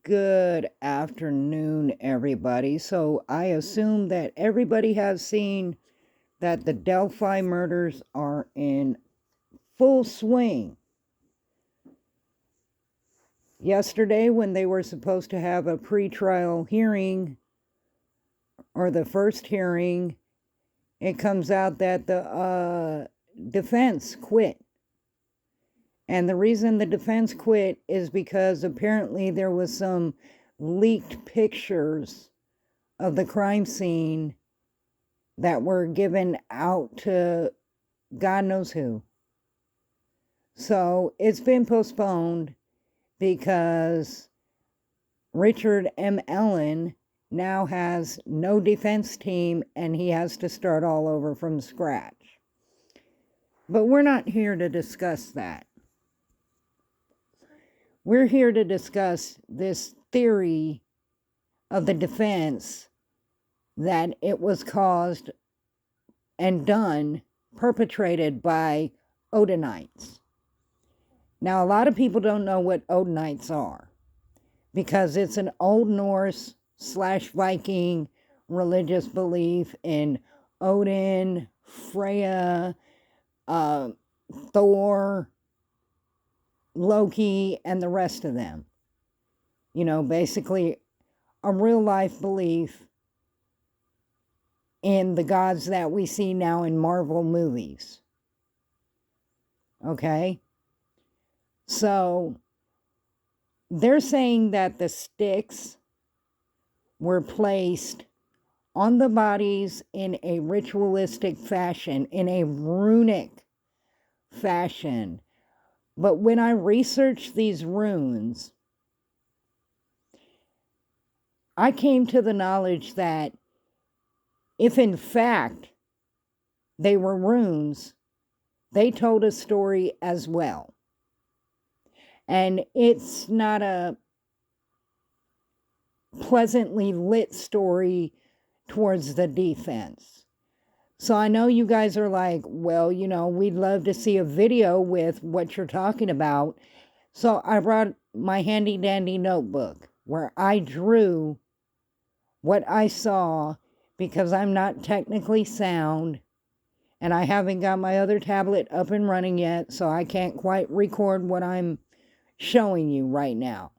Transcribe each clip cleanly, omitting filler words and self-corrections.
Good afternoon, everybody. So I assume that everybody has seen that the Delphi murders are in full swing. Yesterday, when they were supposed to have a pretrial hearing, or the first hearing, it comes out that the defense quit. And the reason the defense quit is because apparently there was some leaked pictures of the crime scene that were given out to God knows who. So it's been postponed because Richard M. Ellen now has no defense team and he has to start all over from scratch. But we're not here to discuss that. We're here to discuss this theory of the defense that it was caused and done, perpetrated by Odinites. Now, a lot of people don't know what Odinites are because it's an Old Norse / Viking religious belief in Odin, Freya, Thor, Loki, and the rest of them. You know, basically a real life belief in the gods that we see now in Marvel movies. Okay? So they're saying that the sticks were placed on the bodies in a ritualistic fashion, in a runic fashion. But when I researched these runes, I came to the knowledge that if in fact they were runes, they told a story as well. And it's not a pleasantly lit story towards the defense. So I know you guys are like, well, you know, we'd love to see a video with what you're talking about. So I brought my handy dandy notebook where I drew what I saw because I'm not technically sound and I haven't got my other tablet up and running yet, so I can't quite record what I'm showing you right now.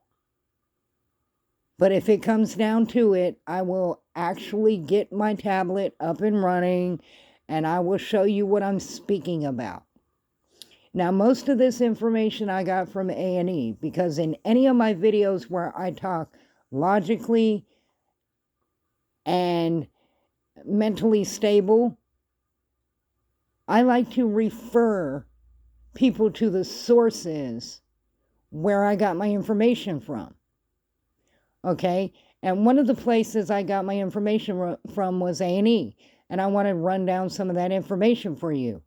But if it comes down to it, I will actually get my tablet up and running and I will show you what I'm speaking about. Now, most of this information I got from A&E because in any of my videos where I talk logically and mentally stable, I like to refer people to the sources where I got my information from. Okay? And one of the places I got my information from was A&E, and I want to run down some of that information for you.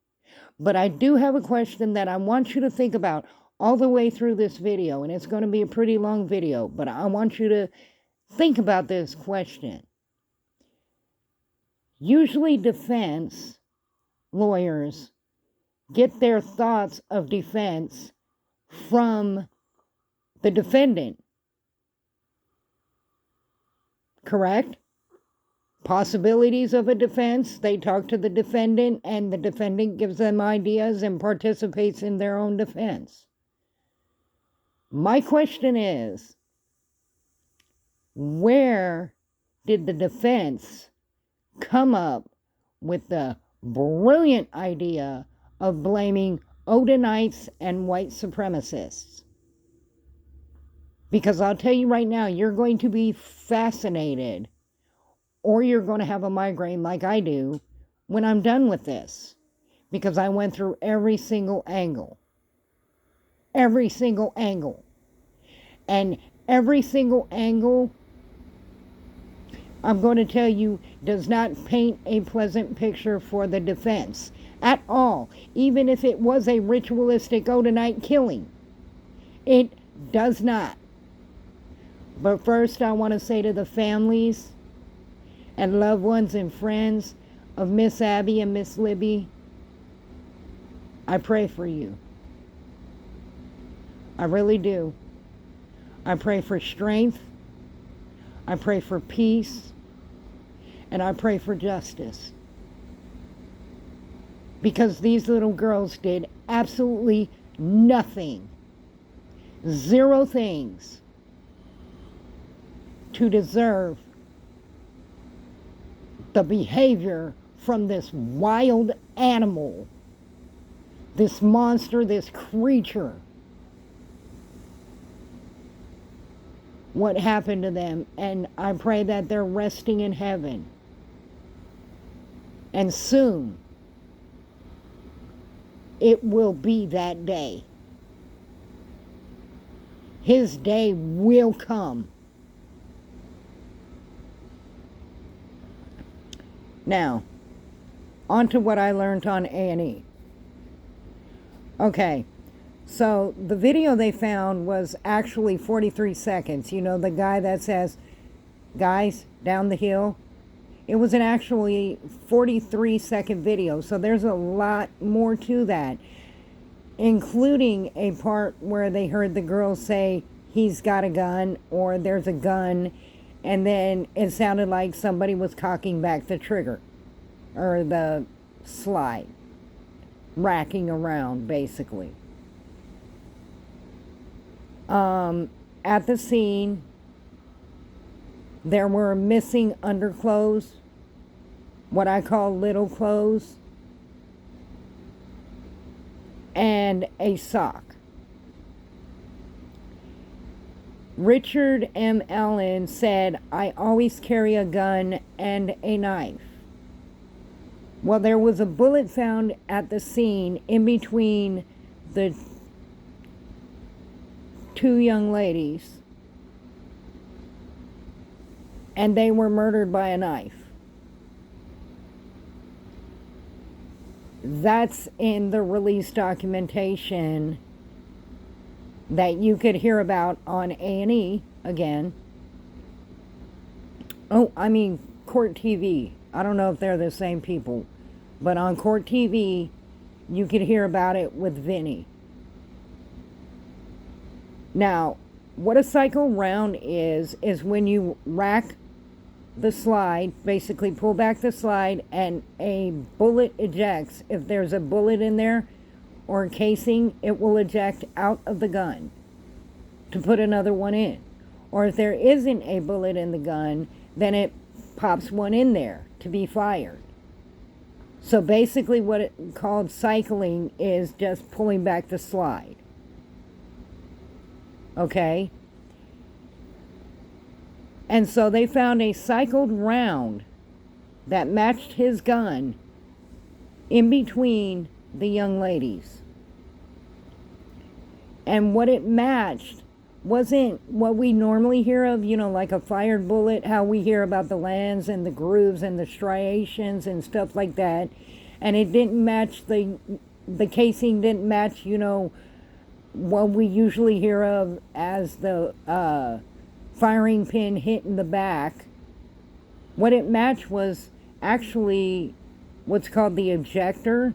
But I do have a question that I want you to think about all the way through this video, and it's going to be a pretty long video, but I want you to think about this question. Usually defense lawyers get their thoughts of defense from the defendant. Correct? Possibilities of a defense, they talk to the defendant and the defendant gives them ideas and participates in their own defense. My question is, where did the defense come up with the brilliant idea of blaming Odinites and white supremacists? Because I'll tell you right now, you're going to be fascinated or you're going to have a migraine like I do when I'm done with this. Because I went through every single angle. Every single angle. And every single angle, I'm going to tell you, does not paint a pleasant picture for the defense at all. Even if it was a ritualistic Odinite killing. It does not. But first, I want to say to the families and loved ones and friends of Miss Abby and Miss Libby, I pray for you. I really do. I pray for strength. I pray for peace. And I pray for justice. Because these little girls did absolutely nothing, zero things, to deserve the behavior from this wild animal, this monster, this creature. What happened to them. And I pray that they're resting in heaven. And soon, it will be that day. His day will come. Now, on to what I learned on A&E. Okay, so the video they found was actually 43 seconds. You know, the guy that says, guys, down the hill. It was an actually 43-second video, so there's a lot more to that, including a part where they heard the girl say, he's got a gun, or there's a gun, and then it sounded like somebody was cocking back the trigger, or the slide, racking around, basically. At the scene, there were missing underclothes, what I call little clothes, and a sock. Richard M. Allen said, I always carry a gun and a knife. Well, there was a bullet found at the scene in between the two young ladies, and they were murdered by a knife. That's in the release documentation that you could hear about on A&E again. Oh, I mean Court TV. I don't know if they're the same people, but on Court TV, you could hear about it with Vinnie. Now, what a cycle round is when you rack the slide, basically pull back the slide, and a bullet ejects. If there's a bullet in there or a casing, it will eject out of the gun to put another one in. Or if there isn't a bullet in the gun, then it pops one in there to be fired. So basically what it called cycling is just pulling back the slide. Okay? And so they found a cycled round that matched his gun in between the young ladies. And what it matched wasn't what we normally hear of, you know, like a fired bullet, how we hear about the lands and the grooves and the striations and stuff like that. And it didn't match, the casing didn't match, you know, what we usually hear of as the firing pin hit in the back. What it matched was actually what's called the ejector,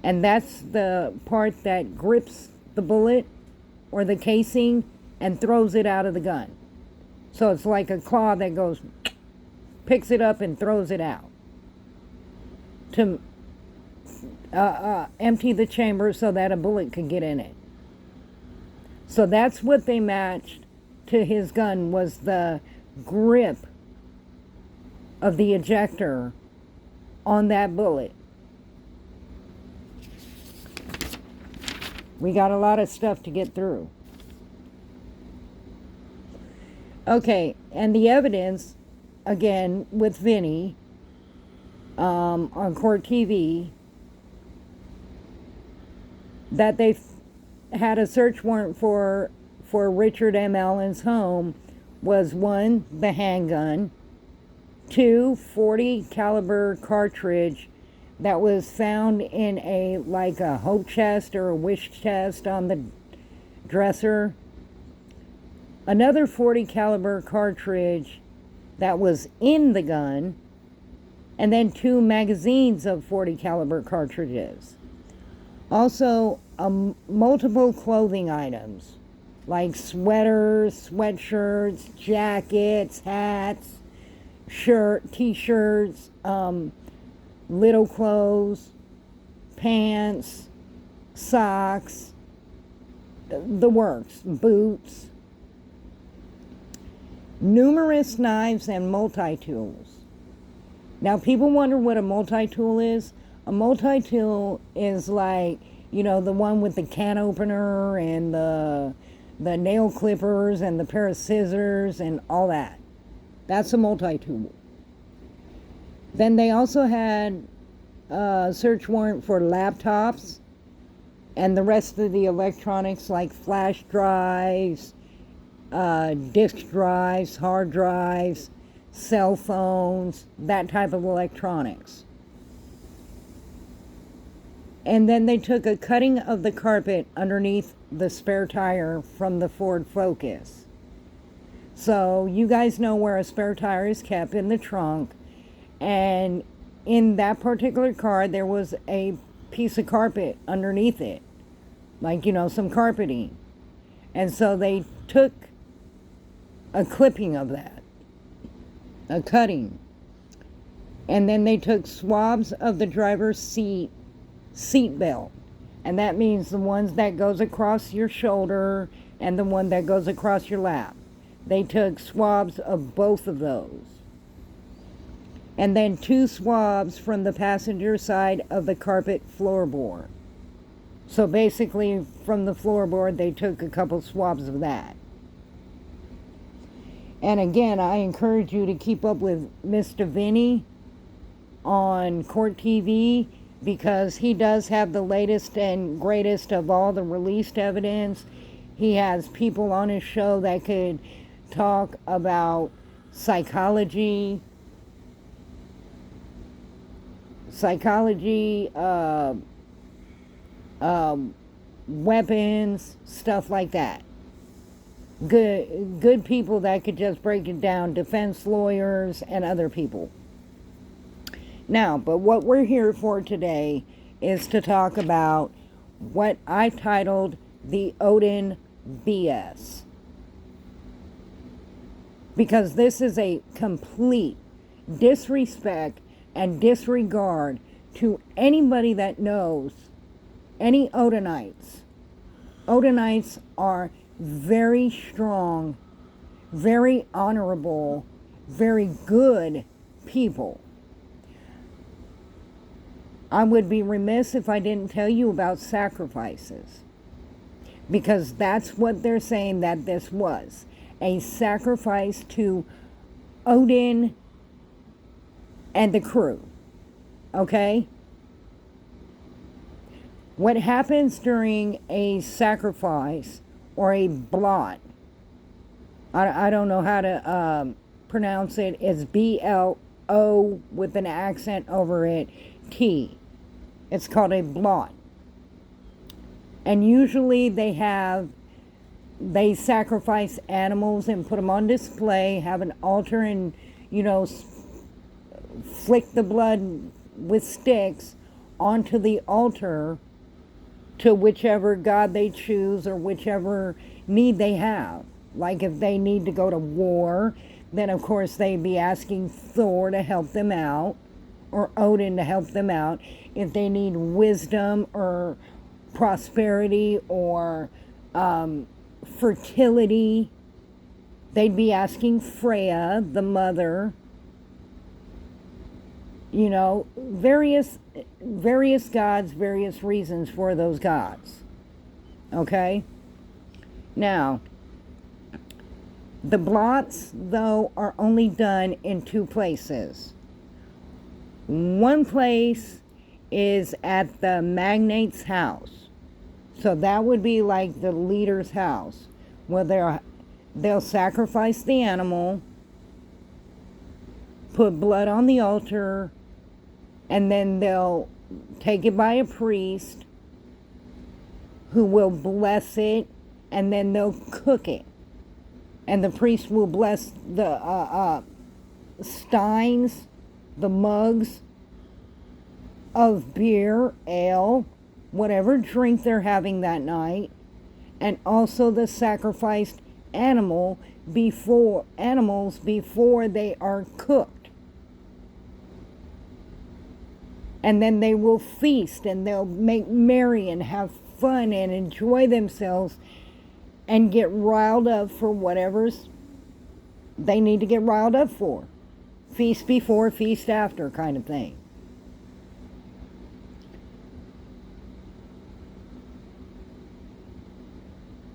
and that's the part that grips the bullet or the casing and throws it out of the gun. So it's like a claw that goes, picks it up and throws it out to empty the chamber so that a bullet could get in it. So that's what they matched to his gun, was the grip of the ejector on that bullet. We got a lot of stuff to get through. Okay, and the evidence, again, with Vinnie, on Court TV, that they had a search warrant for Richard M. Allen's home was 1, the handgun, 2, 40 caliber cartridge that was found in a hope chest or a wish chest on the dresser, another 40 caliber cartridge that was in the gun, and then 2 magazines of 40 caliber cartridges. Also, multiple clothing items, like sweaters, sweatshirts, jackets, hats, t-shirts, little clothes, pants, socks, the works, boots, numerous knives and multi-tools. Now, people wonder what a multi-tool is. A multi-tool is like, the one with the can opener and the nail clippers and the pair of scissors and all that. That's a multi-tool. Then they also had a search warrant for laptops and the rest of the electronics like flash drives, disk drives, hard drives, cell phones, that type of electronics. And then they took a cutting of the carpet underneath the spare tire from the Ford Focus. So you guys know where a spare tire is kept, in the trunk. And in that particular car, there was a piece of carpet underneath it. Like, some carpeting. And so they took a clipping of that. A cutting. And then they took swabs of the driver's seat belt, and that means the ones that goes across your shoulder and the one that goes across your lap. They took swabs of both of those. And then 2 swabs from the passenger side of the carpet floorboard. So basically from the floorboard they took a couple swabs of that. And again, I encourage you to keep up with Mr. Vinnie on Court TV, because he does have the latest and greatest of all the released evidence. He has people on his show that could talk about psychology, weapons, stuff like that. Good people that could just break it down, defense lawyers and other people. Now, but what we're here for today is to talk about what I titled the Odin BS. Because this is a complete disrespect and disregard to anybody that knows any Odinites. Odinites are very strong, very honorable, very good people. I would be remiss if I didn't tell you about sacrifices, because that's what they're saying that this was, a sacrifice to Odin and the crew. Okay? What happens during a sacrifice or a blot, I don't know how to pronounce it, it's B-L-O with an accent over it, T. It's called a blot. And usually they sacrifice animals and put them on display, have an altar and, flick the blood with sticks onto the altar to whichever god they choose or whichever need they have. Like if they need to go to war, then of course they'd be asking Thor to help them out, or Odin to help them out. If they need wisdom or prosperity or fertility, they'd be asking Freya, the mother. Various gods, various reasons for those gods. Okay? Now, the blots, though, are only done in 2 places. One place is at the magnate's house. So that would be like the leader's house, where they'll sacrifice the animal, put blood on the altar, and then they'll take it by a priest who will bless it, and then they'll cook it. And the priest will bless the steins, the mugs of beer, ale, whatever drink they're having that night, and also the sacrificed animals before they are cooked. And then they will feast and they'll make merry and have fun and enjoy themselves and get riled up for whatever's they need to get riled up for. Feast before, feast after kind of thing.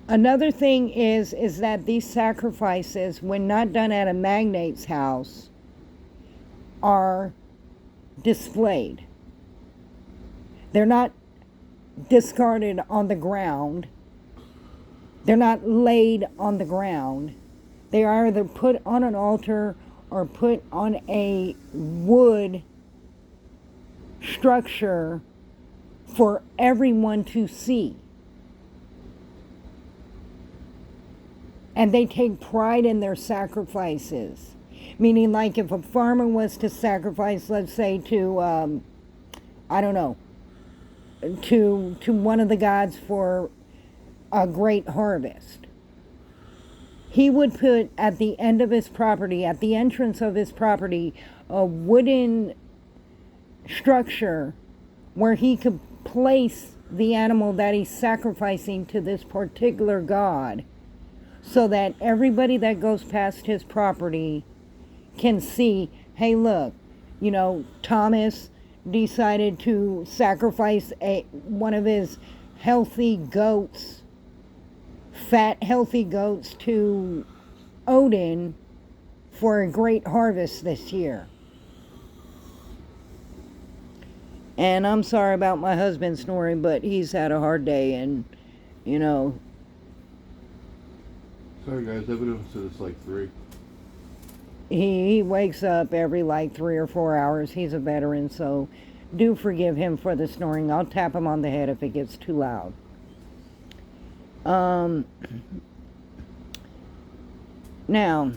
Another thing is that these sacrifices, when not done at a magnate's house, are displayed. They're not discarded on the ground. They're not laid on the ground. They are either put on an altar or put on a wood structure for everyone to see. And they take pride in their sacrifices. Meaning, like, if a farmer was to sacrifice, let's say, to, to one of the gods for a great harvest, he would put at the end of his property, at the entrance of his property, a wooden structure where he could place the animal that he's sacrificing to this particular god, so that everybody that goes past his property can see, hey, look, Thomas decided to sacrifice one of his healthy goats, fat, healthy goats, to Odin for a great harvest this year. And I'm sorry about my husband snoring, but he's had a hard day, and, Sorry guys, I've been up since like 3. He wakes up every 3 or 4 hours. He's a veteran, so do forgive him for the snoring. I'll tap him on the head if it gets too loud. Now,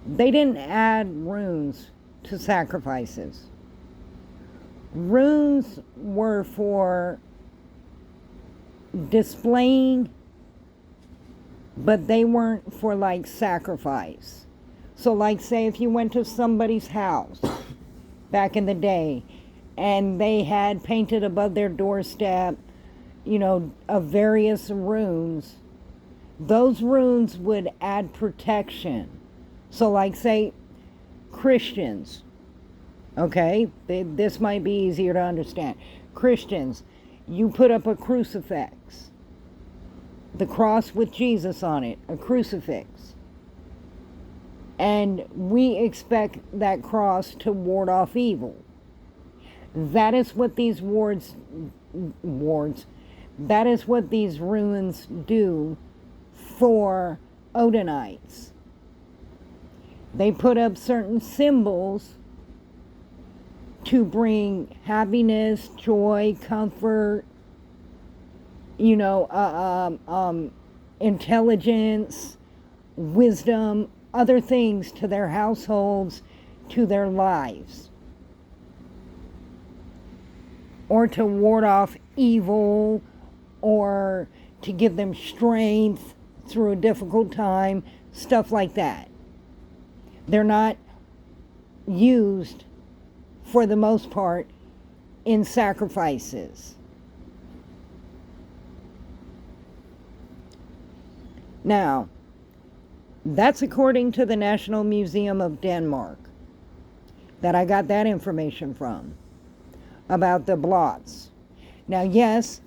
they didn't add runes to sacrifices. Runes were for displaying, but they weren't for sacrifice. So say if you went to somebody's house back in the day and they had painted above their doorstep, of various runes, those runes would add protection. So say Christians, okay, this might be easier to understand. Christians, you put up a crucifix, the cross with Jesus on it, a crucifix. And we expect that cross to ward off evil. That is what these that is what these runes do for Odinites. They put up certain symbols to bring happiness, joy, comfort, intelligence, wisdom, other things to their households, to their lives, or to ward off evil, or to give them strength through a difficult time, stuff like that. They're not used, for the most part, in sacrifices. Now, that's according to the National Museum of Denmark, that I got that information from, about the blots. Now, yes,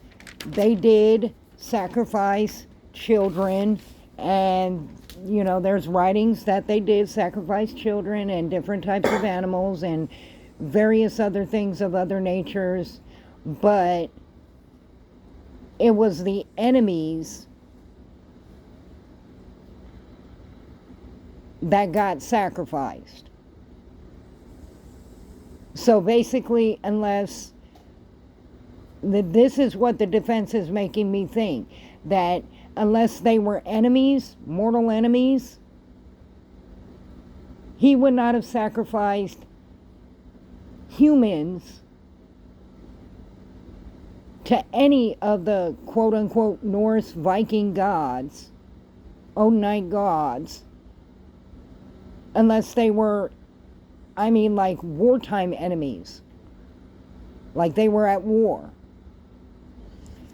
they did sacrifice children, and, there's writings that they did sacrifice children and different types of animals and various other things of other natures, but it was the enemies that got sacrificed. So basically, unless this is what the defense is making me think, that unless they were enemies, mortal enemies, he would not have sacrificed humans to any of the quote-unquote Norse Viking gods, Odinite gods, unless they were, like wartime enemies. Like they were at war.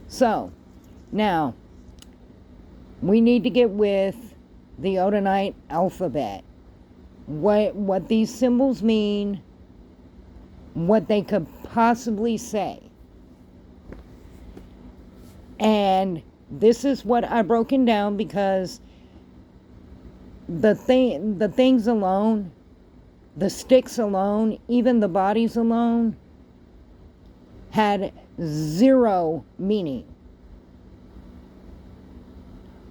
So, now, we need to get with the Odinite alphabet. What these symbols mean, what they could possibly say. And this is what I've broken down because the things alone, the sticks alone, even the bodies alone, had zero meaning.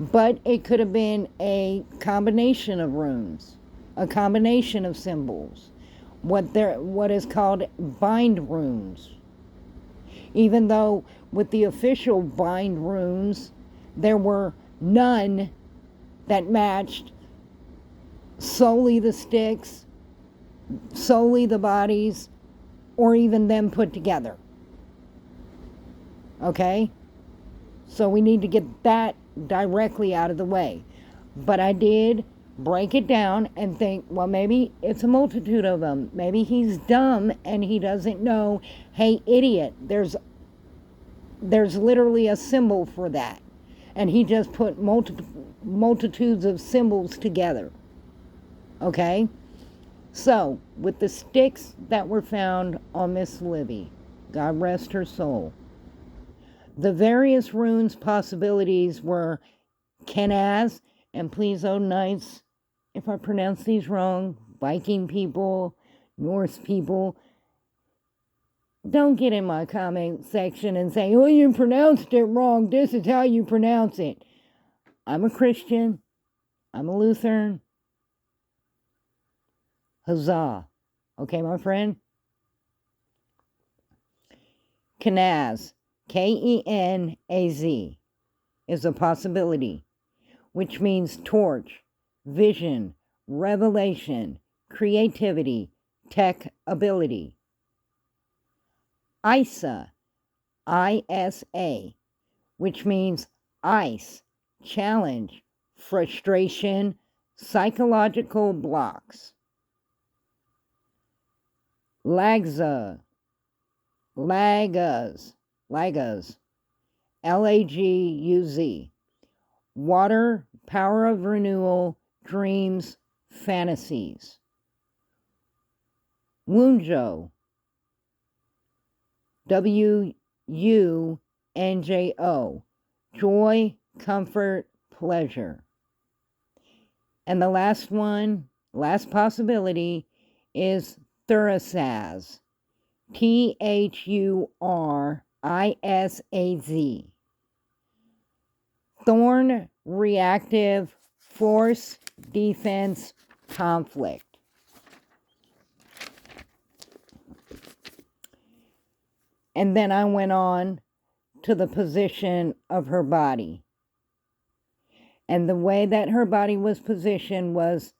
But it could have been a combination of runes, a combination of symbols, what is called bind runes. Even though with the official bind runes, there were none that matched solely the sticks, solely the bodies, or even them put together. Okay? So we need to get that directly out of the way. But I did break it down and think, well, maybe it's a multitude of them. Maybe he's dumb and he doesn't know, hey, idiot, there's literally a symbol for that. And he just put multitudes of symbols together. Okay? So, with the sticks that were found on Miss Libby, God rest her soul, the various runes possibilities were Kenaz, and please, Odinites, if I pronounce these wrong, Viking people, Norse people, don't get in my comment section and say, oh, you pronounced it wrong. This is how you pronounce it. I'm a Christian. I'm a Lutheran. Huzzah. Okay, my friend? Kenaz, Kenaz, is a possibility, which means torch, vision, revelation, creativity, tech ability. ISA, ISA, which means ice, challenge, frustration, psychological blocks. Laguz, Laguz, water, power of renewal, dreams, fantasies. Wunjo, Wunjo, joy, comfort, pleasure. And the last possibility is Thurisaz, Thurisaz. Thorn, reactive, force, defense, conflict. And then I went on to the position of her body. And the way that her body was positioned was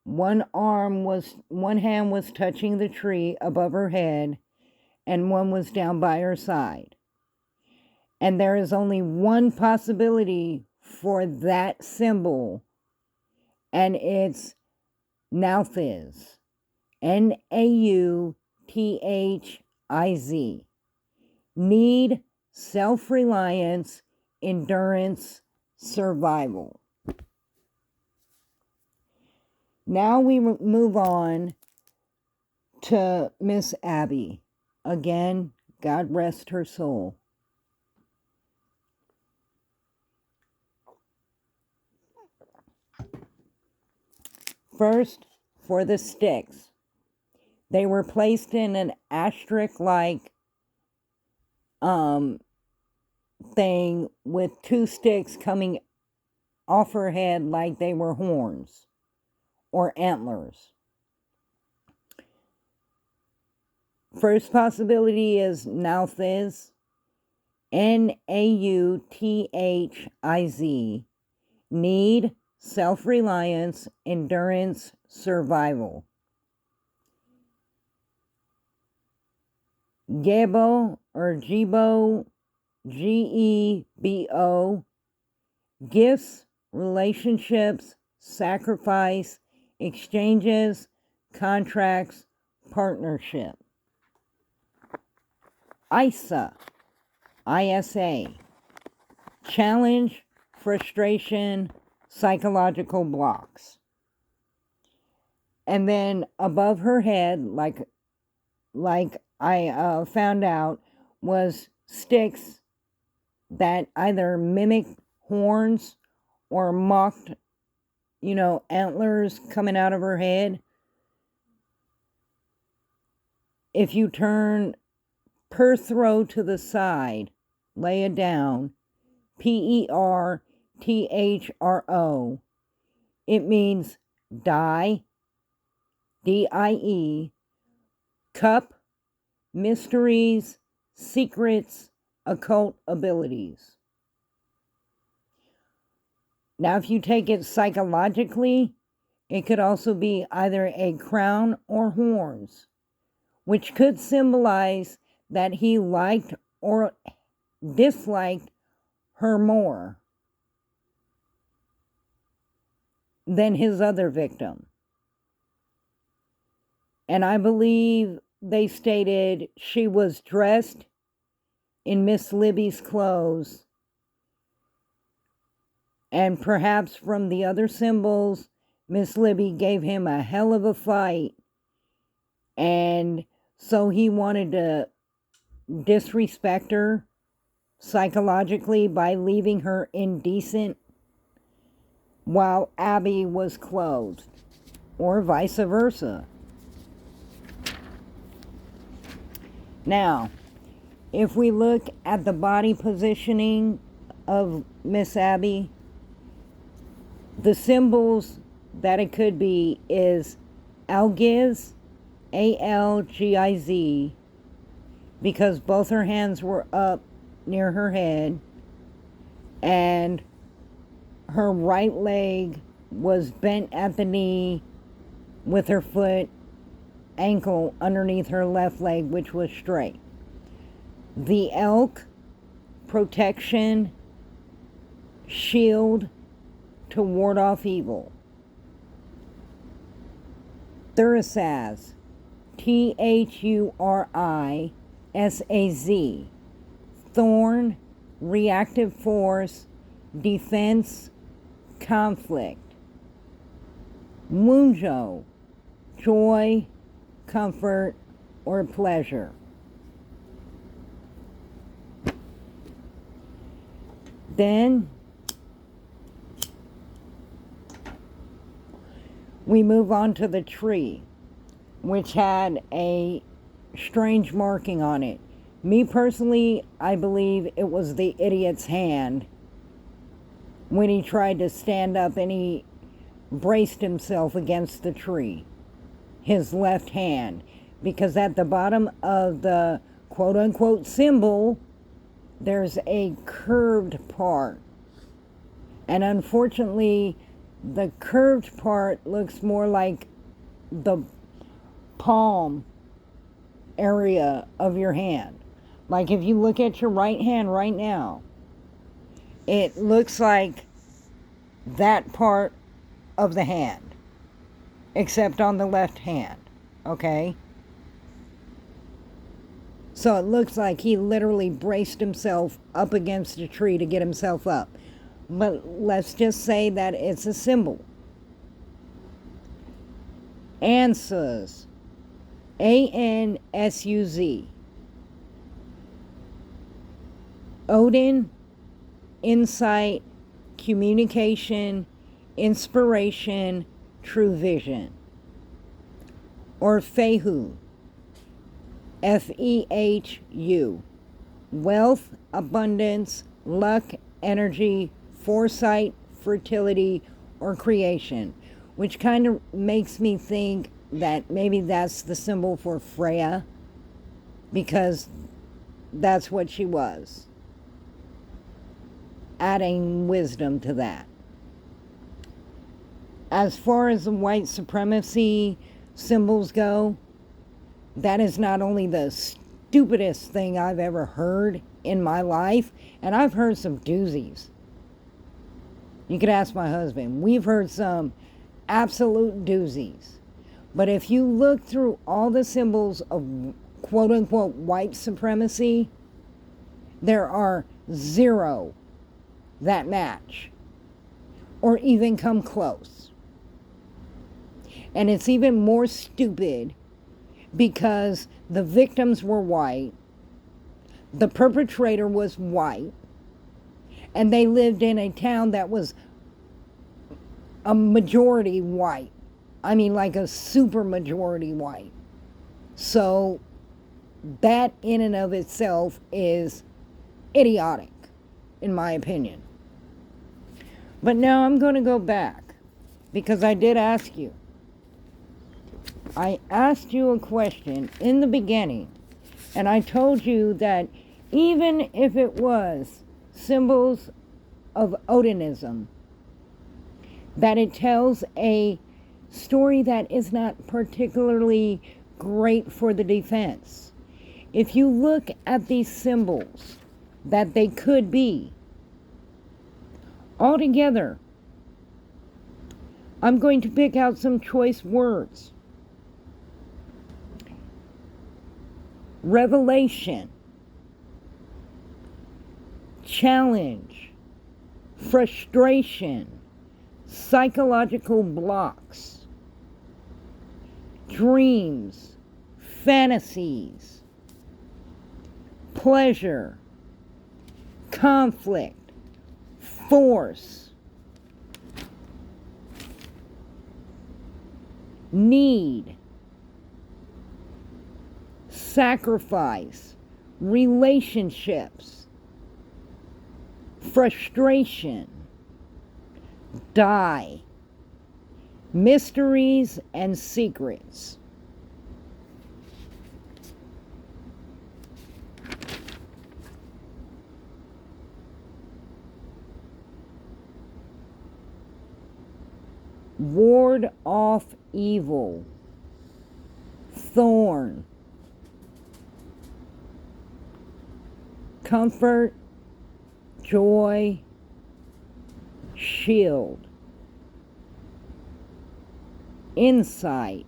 one hand was touching the tree above her head, and one was down by her side. And there is only one possibility for that symbol, and it's Nauthiz. Nauthiz. Need, self-reliance, endurance, survival. Now we move on to Miss Abby. Again, God rest her soul. First, for the sticks. They were placed in an asterisk-like thing with two sticks coming off her head like they were horns or antlers. First possibility is Nauthiz, Nauthiz, need, self-reliance, endurance, survival. Gebo or Jibo, Gebo, gifts, relationships, sacrifice, exchanges, contracts, partnership. ISA, ISA, challenge, frustration, psychological blocks. And then above her head, like I found out, was sticks that either mimic horns or mocked, antlers coming out of her head. If you turn per throw to the side, lay it down, PERTHRO, it means die, DIE, cup, mysteries, secrets, occult abilities. Now, if you take it psychologically, it could also be either a crown or horns, which could symbolize that he liked or disliked her more than his other victim. And I believe they stated she was dressed in Miss Libby's clothes. And perhaps from the other symbols, Miss Libby gave him a hell of a fight. And so he wanted to disrespect her psychologically by leaving her indecent while Abby was clothed, or vice versa. Now, if we look at the body positioning of Miss Abby, the symbols that it could be is Algiz, ALGIZ, because both her hands were up near her head, and her right leg was bent at the knee with her ankle underneath her left leg, which was straight. The elk, protection, shield to ward off evil. Thurisaz, THURISAZ, thorn, reactive force, defense, conflict. Munjo, joy, comfort, or pleasure. Then we move on to the tree, which had a strange marking on it. Me personally, I believe it was the idiot's hand when he tried to stand up and he braced himself against the tree. His left hand. Because at the bottom of the quote-unquote symbol, there's a curved part. And unfortunately, the curved part looks more like the palm area of your hand. Like if you look at your right hand right now, it looks like that part of the hand, except on the left hand, okay? So it looks like he literally braced himself up against a tree to get himself up. But let's just say that it's a symbol. Ansuz, ANSUZ. Odin, insight, communication, inspiration, true vision. Or Fehu, FEHU, wealth, abundance, luck, energy, foresight, fertility, or creation, which kind of makes me think that maybe that's the symbol for Freya, because that's what she was. Adding wisdom to that. As far as the white supremacy symbols go, that is not only the stupidest thing I've ever heard in my life, and I've heard some doozies. You could ask my husband. We've heard some absolute doozies. But if you look through all the symbols of quote-unquote white supremacy, there are 0 that match or even come close. And it's even more stupid because the victims were white, the perpetrator was white, and they lived in a town that was a majority white. I mean, like a super majority white. So that in and of itself is idiotic, in my opinion. But now I'm going to go back because I did ask you. I asked you a question in the beginning, and I told you that even if it was symbols of Odinism, that it tells a story that is not particularly great for the defense. If you look at these symbols that they could be, altogether, I'm going to pick out some choice words. Revelation, challenge, frustration, psychological blocks, dreams, fantasies, pleasure, conflict, force, need, sacrifice, relationships, frustration, die, mysteries and secrets. Ward off evil, thorn, comfort, joy, shield, insight,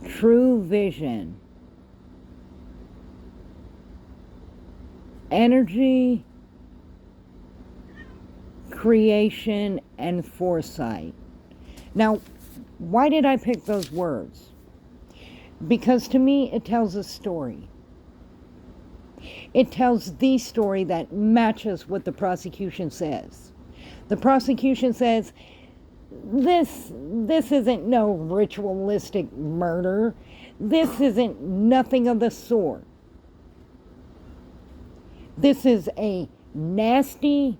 true vision, energy, creation, and foresight. Now, why did I pick those words? Because to me, it tells a story. It tells the story that matches what the prosecution says. The prosecution says, this isn't no ritualistic murder. This isn't nothing of the sort. This is a nasty,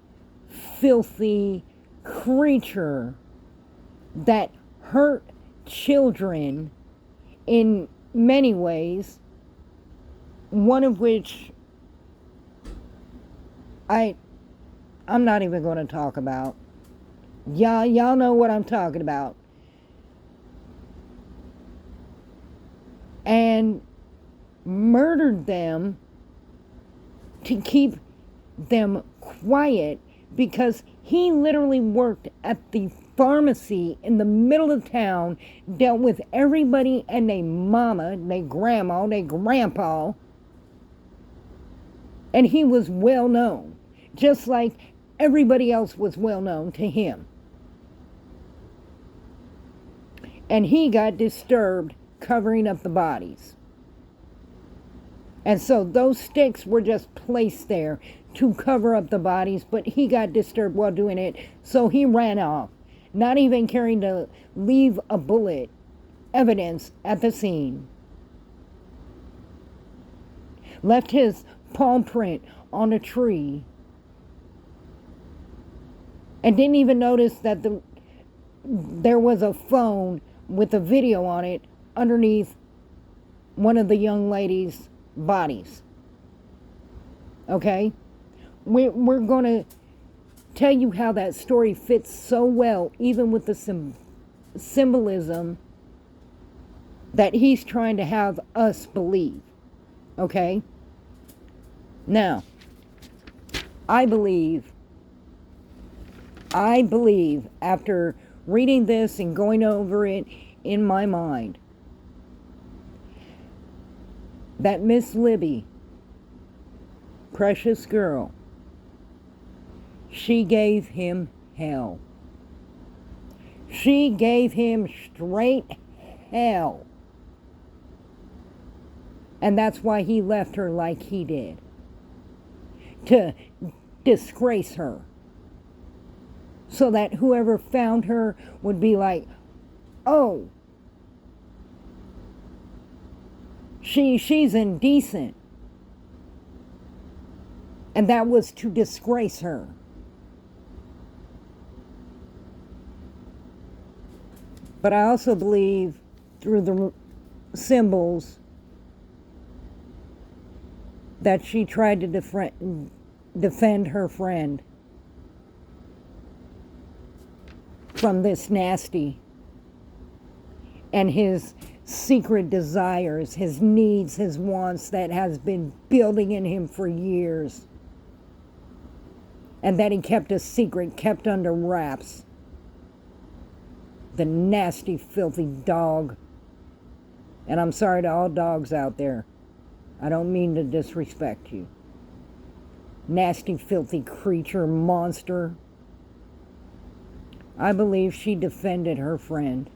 filthy creature that hurt children in many ways, one of which I'm not even going to talk about. Y'all know what I'm talking about. And murdered them to keep them quiet because he literally worked at the pharmacy in the middle of town, dealt with everybody and their mama, their grandma, their grandpa, and he was well known, just like everybody else was well known to him. And he got disturbed covering up the bodies. And so those sticks were just placed there to cover up the bodies, but he got disturbed while doing it, so he ran off, not even caring to leave a bullet evidence at the scene. Left his palm print on a tree and didn't even notice that there was a phone with a video on it underneath one of the young ladies' bodies. Okay? We're going to tell you how that story fits so well, even with the symbolism that he's trying to have us believe. Okay? Now, I believe after reading this and going over it in my mind that Miss Libby, precious girl, she gave him hell. She gave him straight hell. And that's why he left her like he did. To disgrace her. So that whoever found her would be like, oh, she's indecent. And that was to disgrace her. But I also believe through the symbols that she tried to defend her friend from this nasty and his secret desires, his needs, his wants that has been building in him for years, and that he kept a secret, kept under wraps. The nasty, filthy dog. And I'm sorry to all dogs out there. I don't mean to disrespect you. Nasty, filthy creature, monster. I believe she defended her friend.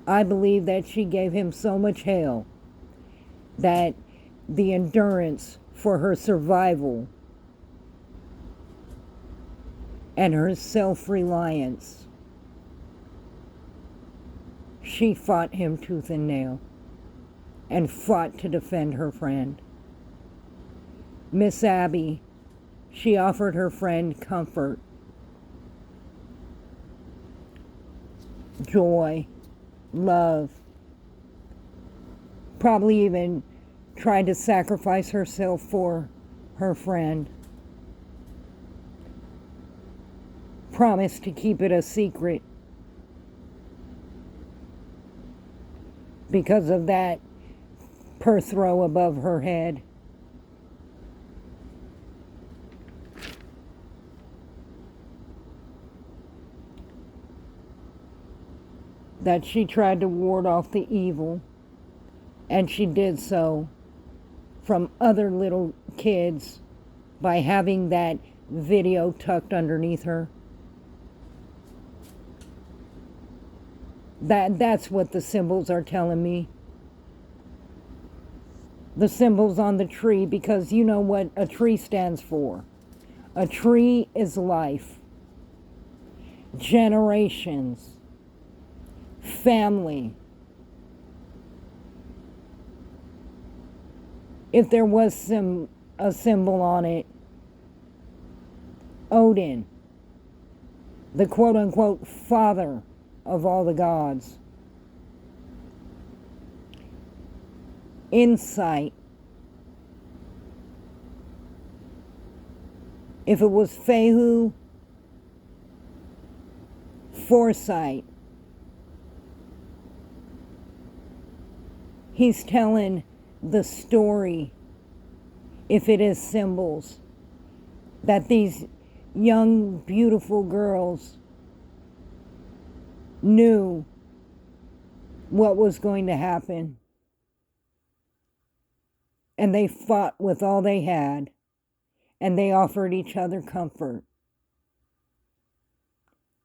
I believe that she gave him so much hell that the endurance for her survival and her self-reliance, she fought him tooth and nail and fought to defend her friend. Miss Abby, she offered her friend comfort, joy, love, probably even tried to sacrifice herself for her friend. Promised to keep it a secret because of that purse throw above her head. That she tried to ward off the evil, and she did so from other little kids by having that video tucked underneath her. That's what the symbols are telling me. The symbols on the tree, because you know what a tree stands for. A tree is life, generations, family. If there was a symbol on it, Odin, the quote-unquote father of all the gods. Insight. If it was Fehu, foresight. He's telling the story, if it is symbols, that these young, beautiful girls knew what was going to happen. And they fought with all they had, and they offered each other comfort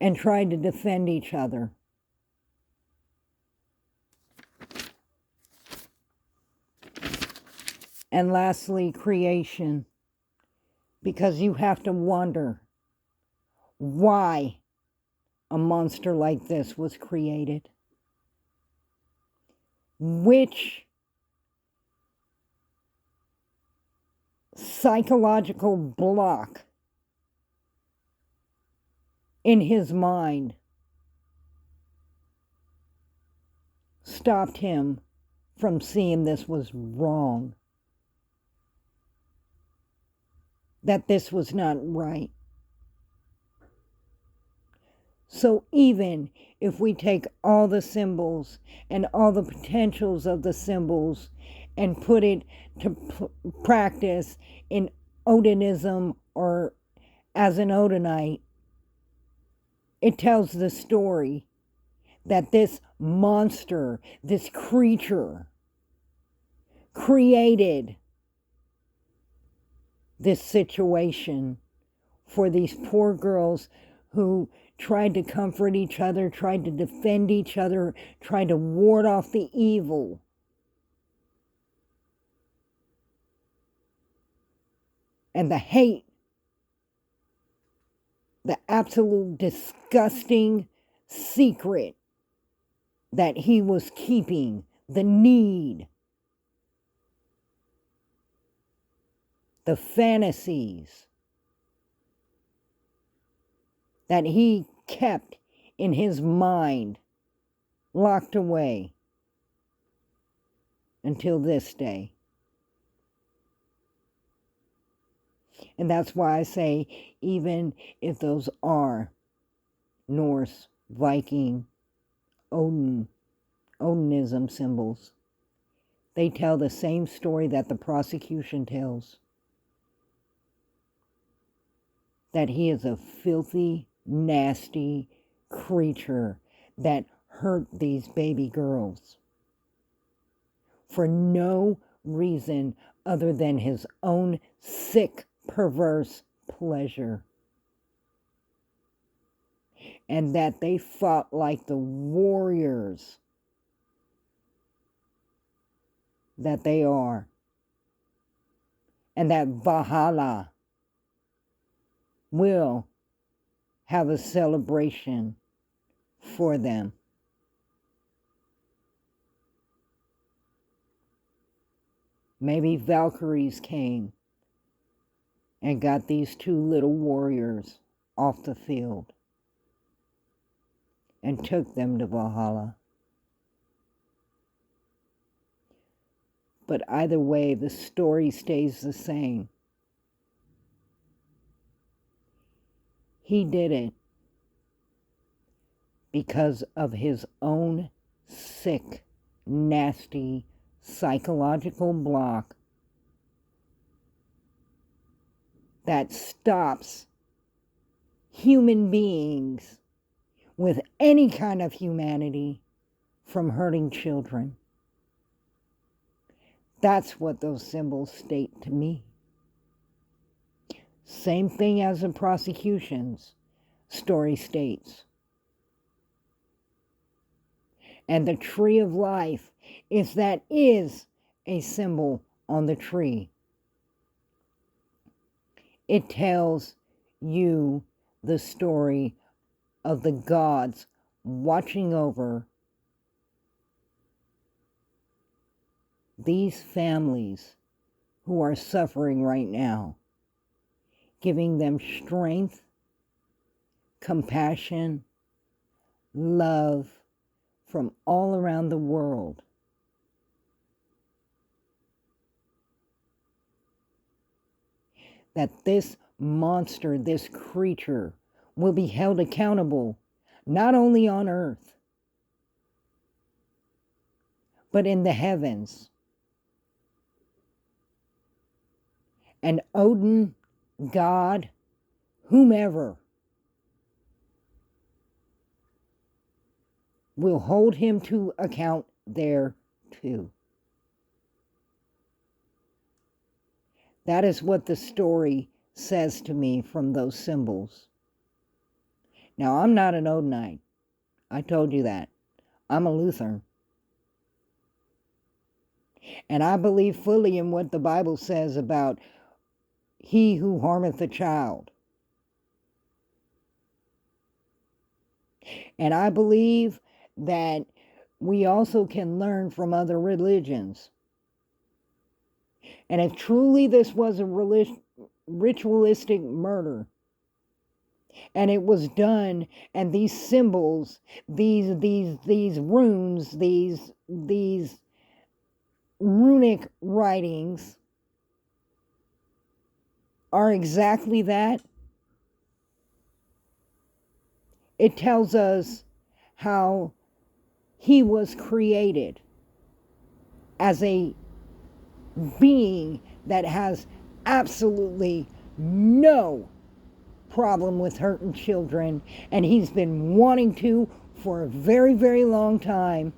and tried to defend each other. And lastly, creation, because you have to wonder why a monster like this was created. Which psychological block in his mind stopped him from seeing this was wrong, that this was not right. So even if we take all the symbols and all the potentials of the symbols and put it to practice in Odinism or as an Odinite, it tells the story that this monster, this creature, created this situation for these poor girls who tried to comfort each other, tried to defend each other, tried to ward off the evil. And the hate, the absolute disgusting secret that he was keeping, the need, the fantasies that he kept in his mind, locked away until this day. And that's why I say, even if those are Norse, Viking, Odinism symbols, they tell the same story that the prosecution tells. That he is a filthy, nasty creature that hurt these baby girls for no reason other than his own sick, perverse pleasure. And that they fought like the warriors that they are. And that Valhalla will have a celebration for them. Maybe Valkyries came and got these two little warriors off the field and took them to Valhalla. But either way, the story stays the same. He did it because of his own sick, nasty, psychological block that stops human beings with any kind of humanity from hurting children. That's what those symbols state to me. Same thing as the prosecution's story states. And the tree of life is a symbol on the tree. It tells you the story of the gods watching over these families who are suffering right now, giving them strength, compassion, love from all around the world. That this monster, this creature, will be held accountable, not only on earth, but in the heavens. And Odin, God, whomever, will hold him to account there too. That is what the story says to me from those symbols. Now, I'm not an Odinite. I told you that. I'm a Lutheran. And I believe fully in what the Bible says about he who harmeth a child. And I believe that we also can learn from other religions. And if truly this was a ritualistic murder, and it was done, and these symbols, these runes, these runic writings are exactly that, it tells us how he was created as a being that has absolutely no problem with hurting children, and he's been wanting to for a very, very long time,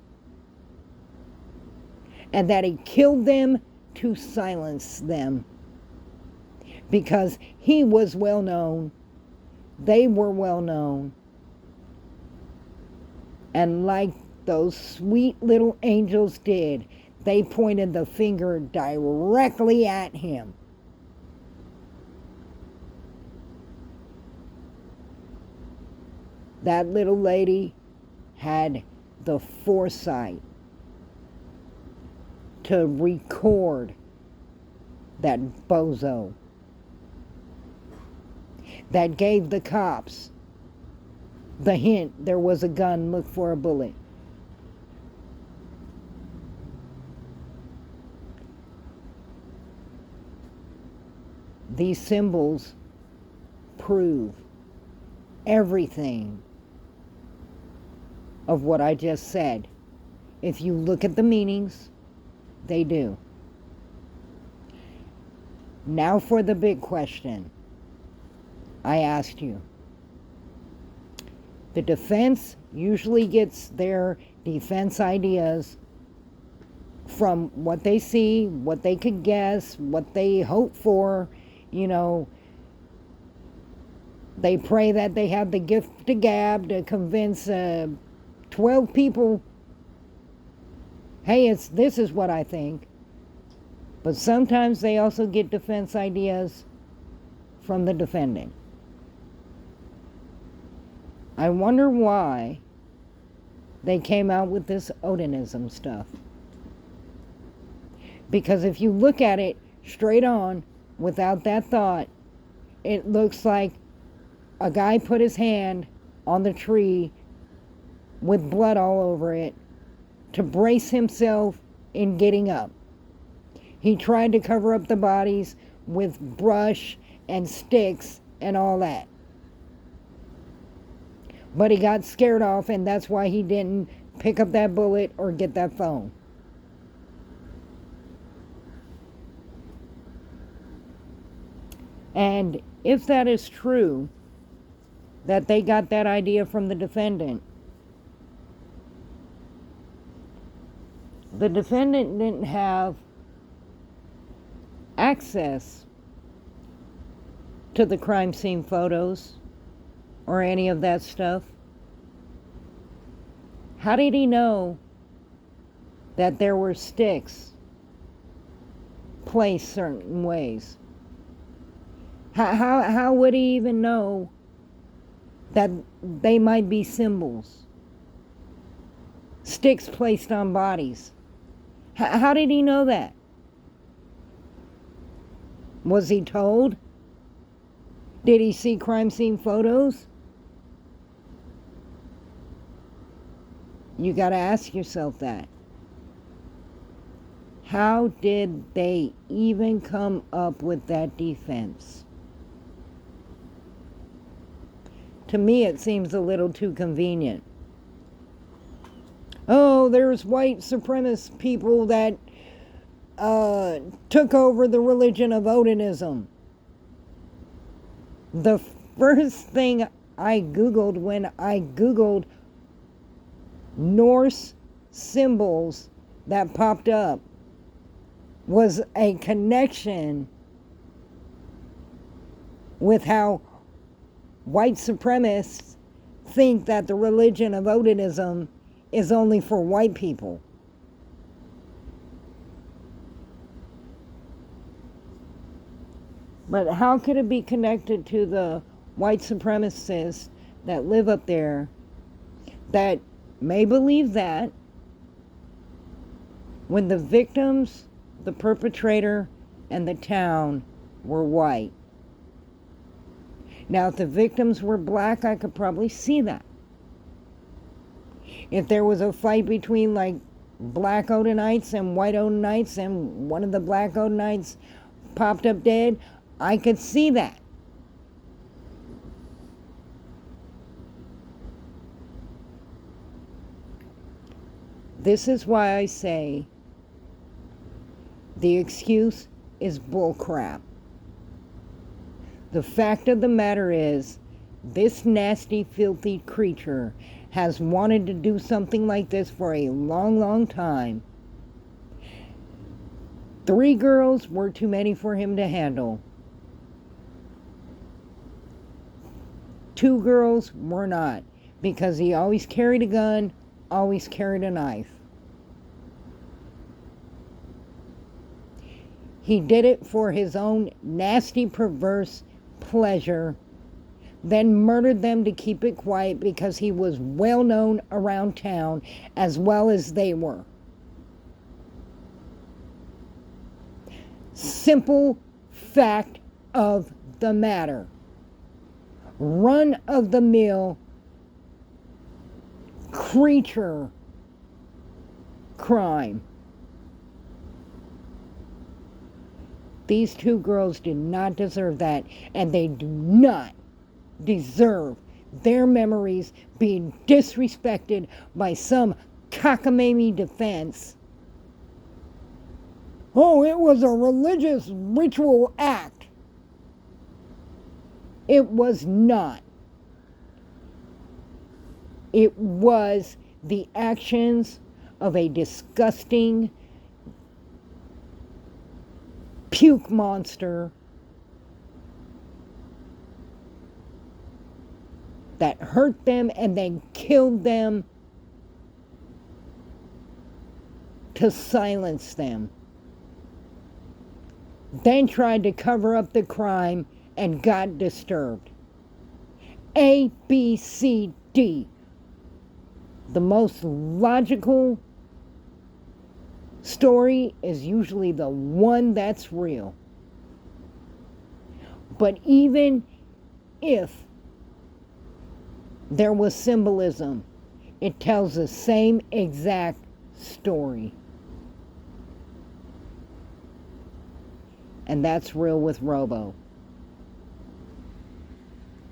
and that he killed them to silence them because he was well known, they were well known, and like those sweet little angels did, they pointed the finger directly at him. That little lady had the foresight to record that bozo that gave the cops the hint there was a gun, look for a bullet. These symbols prove everything of what I just said. If you look at the meanings, they do. Now for the big question I asked you. The defense usually gets their defense ideas from what they see, what they could guess, what they hope for. You know, they pray that they have the gift of gab to convince 12 people, hey, this is what I think. But sometimes they also get defense ideas from the defendant. I wonder why they came out with this Odinism stuff. Because if you look at it straight on, without that thought, it looks like a guy put his hand on the tree with blood all over it to brace himself in getting up. He tried to cover up the bodies with brush and sticks and all that. But he got scared off, and that's why he didn't pick up that bullet or get that phone. And if that is true, that they got that idea from the defendant didn't have access to the crime scene photos or any of that stuff. How did he know that there were sticks placed certain ways? How would he even know that they might be symbols? Sticks placed on bodies. How did he know that? Was he told? Did he see crime scene photos? You got to ask yourself that. How did they even come up with that defense? To me, it seems a little too convenient. Oh, there's white supremacist people that took over the religion of Odinism. The first thing I Googled when I Googled Norse symbols that popped up was a connection with how white supremacists think that the religion of Odinism is only for white people. But how could it be connected to the white supremacists that live up there that may believe that when the victims, the perpetrator, and the town were white? Now, if the victims were black, I could probably see that. If there was a fight between like black Odinites and white Odinites and one of the black Odinites popped up dead, I could see that. This is why I say The excuse is bullcrap. The fact of the matter is, this nasty, filthy creature has wanted to do something like this for a long, long time. 3 girls were too many for him to handle. 2 girls were not, because he always carried a gun, always carried a knife. He did it for his own nasty, perverse pleasure, then murdered them to keep it quiet because he was well known around town as well as they were. Simple fact of the matter. Run-of-the-mill creature crime. These 2 girls did not deserve that, and they do not deserve their memories being disrespected by some cockamamie defense. Oh, it was a religious ritual act. It was not. It was the actions of a disgusting puke monster that hurt them and then killed them to silence them. Then tried to cover up the crime and got disturbed. A, B, C, D. The most logical story is usually the one that's real. But even if there was symbolism, it tells the same exact story. And that's real with Robo.